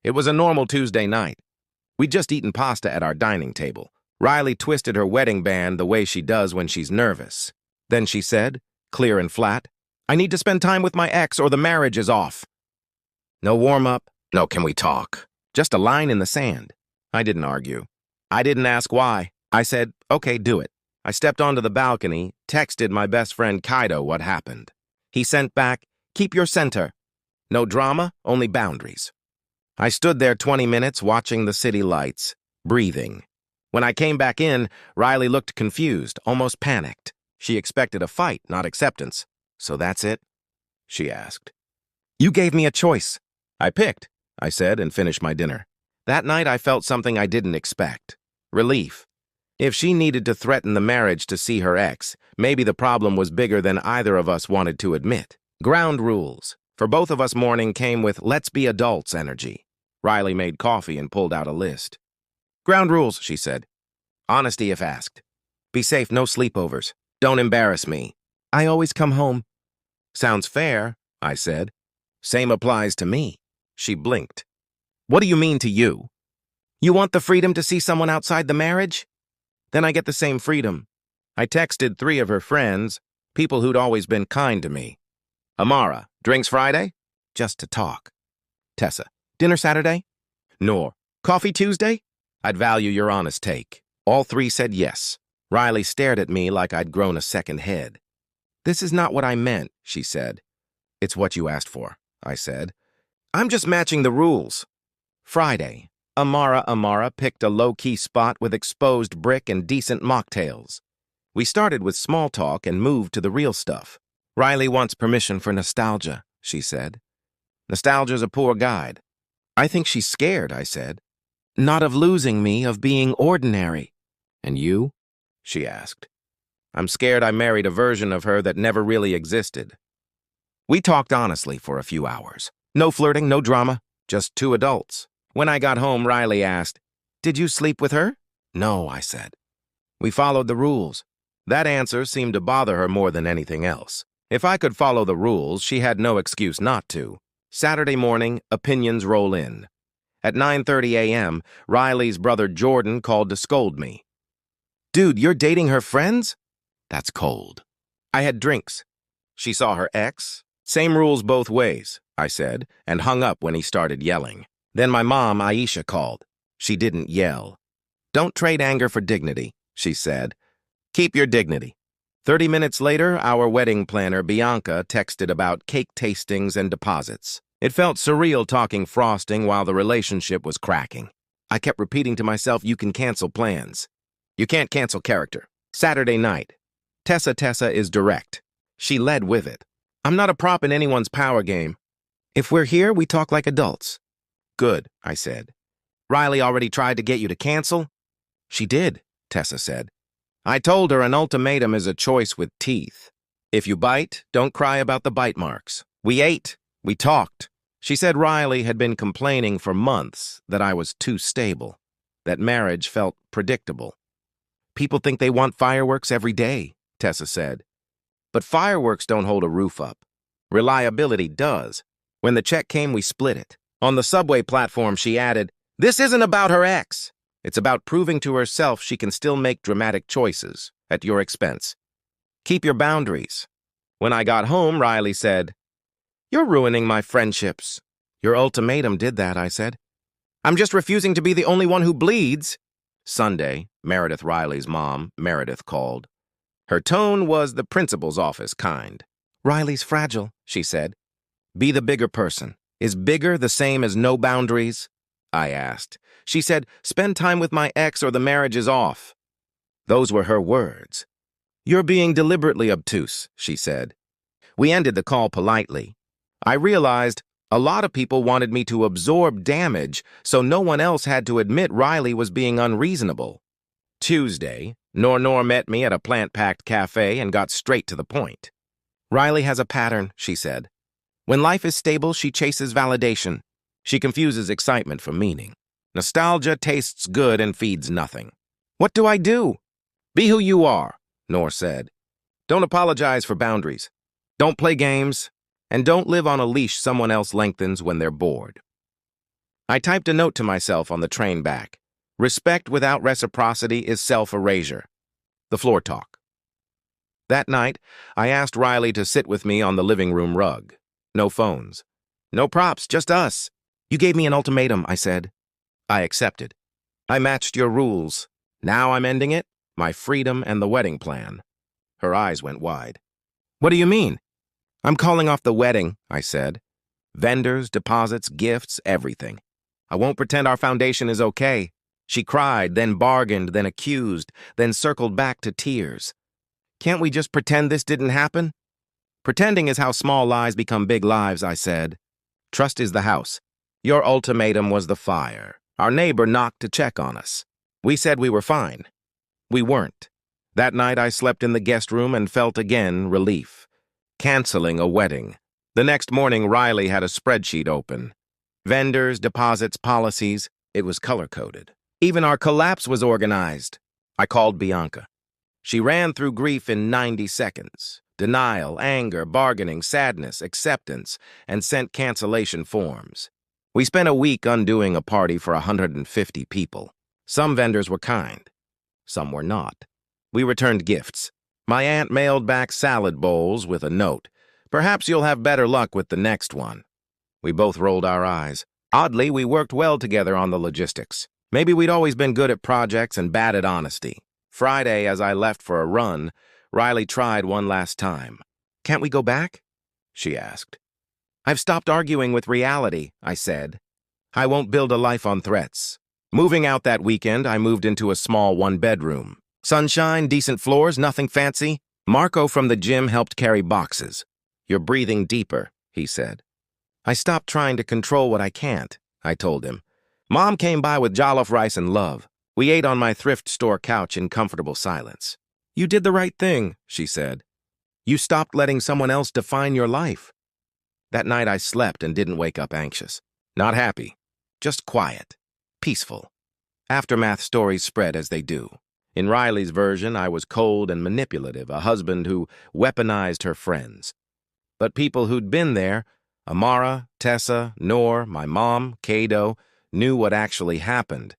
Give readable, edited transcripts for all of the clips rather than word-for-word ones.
It was a normal Tuesday night. We'd just eaten pasta at our dining table. Riley twisted her wedding band the way she does when she's nervous. Then she said, clear and flat, "I need to spend time with my ex or the marriage is off." No warm-up, no can we talk. Just a line in the sand. I didn't argue. I didn't ask why. I said, okay, do it. I stepped onto the balcony, texted my best friend Kaido what happened. He sent back, "Keep your center." No drama, only boundaries. I stood there 20 minutes watching the city lights, breathing. When I came back in, Riley looked confused, almost panicked. She expected a fight, not acceptance. "So that's it?" she asked. "You gave me a choice." "I picked," I said, and finished my dinner. That night I felt something I didn't expect. Relief. If she needed to threaten the marriage to see her ex, maybe the problem was bigger than either of us wanted to admit. Ground rules. For both of us, morning came with let's be adults energy. Riley made coffee and pulled out a list. "Ground rules," she said. "Honesty if asked. Be safe, no sleepovers. Don't embarrass me. I always come home." "Sounds fair," I said. "Same applies to me." She blinked. "What do you mean to you? You want the freedom to see someone outside the marriage? Then I get the same freedom." I texted 3 of her friends, people who'd always been kind to me. Amara, drinks Friday? Just to talk. Tessa, dinner Saturday? Noor, coffee Tuesday? I'd value your honest take. All 3 said yes. Riley stared at me like I'd grown a second head. "This is not what I meant," she said. "It's what you asked for," I said. "I'm just matching the rules." Friday, Amara picked a low-key spot with exposed brick and decent mocktails. We started with small talk and moved to the real stuff. "Riley wants permission for nostalgia," she said. "Nostalgia's a poor guide." "I think she's scared," I said. "Not of losing me, of being ordinary." "And you?" she asked. "I'm scared I married a version of her that never really existed." We talked honestly for a few hours. No flirting, no drama, just 2 adults. When I got home, Riley asked, "Did you sleep with her?" "No," I said. "We followed the rules." That answer seemed to bother her more than anything else. If I could follow the rules, she had no excuse not to. Saturday morning, opinions roll in. At 9:30 a.m., Riley's brother Jordan called to scold me. "Dude, you're dating her friends?" "That's cold." I had drinks. She saw her ex. "Same rules both ways," I said, and hung up when he started yelling. Then my mom, Aisha, called. She didn't yell. "Don't trade anger for dignity," she said. "Keep your dignity." 30 minutes later, our wedding planner, Bianca, texted about cake tastings and deposits. It felt surreal talking frosting while the relationship was cracking. I kept repeating to myself, you can cancel plans. You can't cancel character. Saturday night. Tessa is direct. She led with it. "I'm not a prop in anyone's power game. If we're here, we talk like adults." "Good," I said. "Riley already tried to get you to cancel?" "She did," Tessa said. "I told her an ultimatum is a choice with teeth. If you bite, don't cry about the bite marks. We ate. We talked." She said Riley had been complaining for months that I was too stable, that marriage felt predictable. "People think they want fireworks every day," Tessa said. "But fireworks don't hold a roof up. Reliability does. When the check came, we split it." On the subway platform, she added, "This isn't about her ex. It's about proving to herself she can still make dramatic choices at your expense. Keep your boundaries." When I got home, Riley said, "You're ruining my friendships." "Your ultimatum did that," I said. "I'm just refusing to be the only one who bleeds." Sunday, Meredith Riley's mom, Meredith, called. Her tone was the principal's office kind. "Riley's fragile," she said. "Be the bigger person." "Is bigger the same as no boundaries?" I asked. She said, "Spend time with my ex or the marriage is off." Those were her words. "You're being deliberately obtuse," she said. We ended the call politely. I realized a lot of people wanted me to absorb damage so no one else had to admit Riley was being unreasonable. Tuesday, Noor met me at a plant-packed cafe and got straight to the point. "Riley has a pattern," she said. "When life is stable, she chases validation. She confuses excitement for meaning. Nostalgia tastes good and feeds nothing." "What do I do?" "Be who you are," Noor said. "Don't apologize for boundaries. Don't play games. And don't live on a leash someone else lengthens when they're bored." I typed a note to myself on the train back. Respect without reciprocity is self-erasure. The floor talk. That night, I asked Riley to sit with me on the living room rug. No phones. No props, just us. You gave me an ultimatum, I said. I accepted. I matched your rules. Now I'm ending it, my freedom and the wedding plan. Her eyes went wide. What do you mean? I'm calling off the wedding, I said. Vendors, deposits, gifts, everything. I won't pretend our foundation is okay. She cried, then bargained, then accused, then circled back to tears. Can't we just pretend this didn't happen? Pretending is how small lies become big lives, I said. Trust is the house. Your ultimatum was the fire. Our neighbor knocked to check on us. We said we were fine. We weren't. That night I slept in the guest room and felt again relief. Canceling a wedding. The next morning Riley had a spreadsheet open. Vendors, deposits, policies. It was color-coded. Even our collapse was organized. I called Bianca. She ran through grief in 90 seconds. Denial, anger, bargaining, sadness, acceptance, and sent cancellation forms. We spent a week undoing a party for 150 people. Some vendors were kind. Some were not. We returned gifts. My aunt mailed back salad bowls with a note. Perhaps you'll have better luck with the next one. We both rolled our eyes. Oddly, we worked well together on the logistics. Maybe we'd always been good at projects and bad at honesty. Friday, as I left for a run, Riley tried one last time. Can't we go back? She asked. I've stopped arguing with reality, I said. I won't build a life on threats. Moving out that weekend, I moved into a small one-bedroom. Sunshine, decent floors, nothing fancy. Marco from the gym helped carry boxes. You're breathing deeper, he said. I stopped trying to control what I can't, I told him. Mom came by with jollof rice and love. We ate on my thrift store couch in comfortable silence. You did the right thing, she said. You stopped letting someone else define your life. That night I slept and didn't wake up anxious. Not happy, just quiet, peaceful. Aftermath stories spread as they do. In Riley's version, I was cold and manipulative, a husband who weaponized her friends. But people who'd been there, Amara, Tessa, Noor, my mom, Kado, knew what actually happened.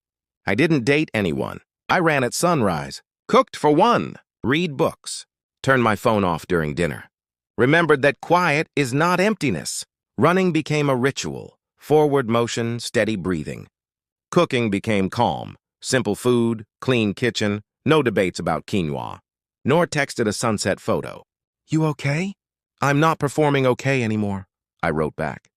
I didn't date anyone. I ran at sunrise, cooked for one, read books, turned my phone off during dinner. Remembered that quiet is not emptiness. Running became a ritual, forward motion, steady breathing. Cooking became calm, simple food, clean kitchen, no debates about quinoa. Noor texted a sunset photo. You okay? I'm not performing okay anymore, I wrote back.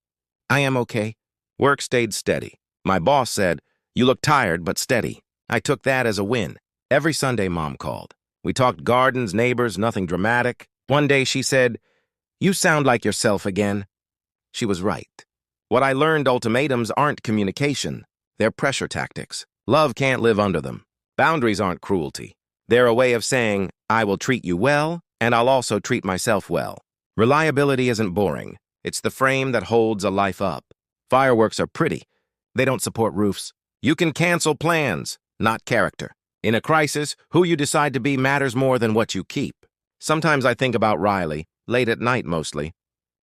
I am okay. Work stayed steady. My boss said, you look tired but steady. I took that as a win. Every Sunday, Mom called. We talked gardens, neighbors, nothing dramatic. One day she said, you sound like yourself again. She was right. What I learned, ultimatums aren't communication. They're pressure tactics. Love can't live under them. Boundaries aren't cruelty. They're a way of saying, I will treat you well, and I'll also treat myself well. Reliability isn't boring. It's the frame that holds a life up. Fireworks are pretty. They don't support roofs. You can cancel plans, not character. In a crisis, who you decide to be matters more than what you keep. Sometimes I think about Riley, late at night mostly.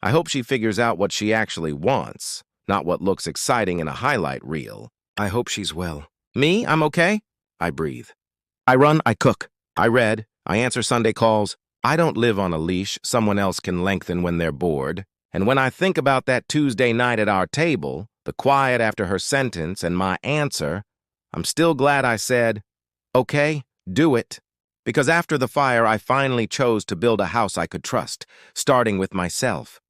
I hope she figures out what she actually wants, not what looks exciting in a highlight reel. I hope she's well. Me? I'm okay? I breathe. I run, I cook. I read, I answer Sunday calls. I don't live on a leash someone else can lengthen when they're bored. And when I think about that Tuesday night at our table, the quiet after her sentence and my answer, I'm still glad I said, okay, do it. Because after the fire, I finally chose to build a house I could trust, starting with myself.